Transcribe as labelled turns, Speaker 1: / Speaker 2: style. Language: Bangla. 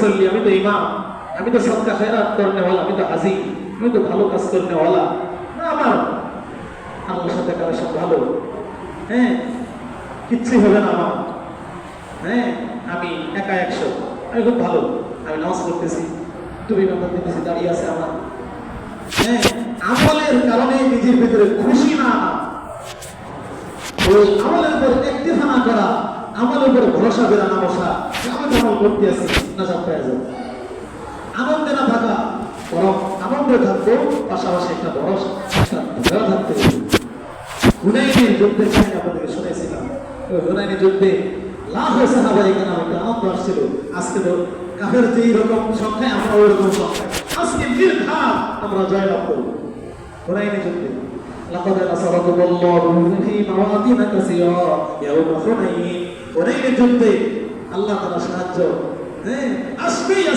Speaker 1: মুসল্লি, আমি তো ইমাম, আমি তো সদকা খেরাত করনে ওয়ালা, আমি তো হাজি, আমি তো ভালো কাজ করনে ওয়ালা, না আমার আল্লাহর সাথে কানেকশন ভালো, হ্যাঁ কিচ্ছু হবে না আমার, হ্যাঁ আমি একা 100, আমি খুব ভালো, আমি নামাজ পড়তেছি, টুপি মাথা দিতেছি, দাঁড়িয়ে আছে আমার, হ্যাঁ আমলের কারণে নিজের ভিতরে খুশি না, ওই আমলের উপর একটিফা না করা, আমলের উপর ভরসা বেরা না বসা, আমি তো আমল করতে আছি না সব পেয়ে যাবো, আনন্দে না থাকা, বরং আনন্দে থাকবো, পাশাপাশি একটা ভরসা একটা ভয় থাকতে হবে। হুনাইনের যুদ্ধের কাহিনী আপনাদেরকে শুনেছিলাম, ওই হুনাইনের যুদ্ধে লাখ সাহাবা এখানে আমাকে আনন্দ আসছিল, আজকে তো কাফের যে রকম সংখ্যায় আমরা ওই রকম সংখ্যায় আজকে নির্ঘাত আমরা জয়লাভ করবো হুনাইনের যুদ্ধে। لقد نصركم الله في مواطن كثيرة يوم حنين, হুনাইনের যুদ্ধে আল্লাহ তাআলা সাহায্য আসবেই।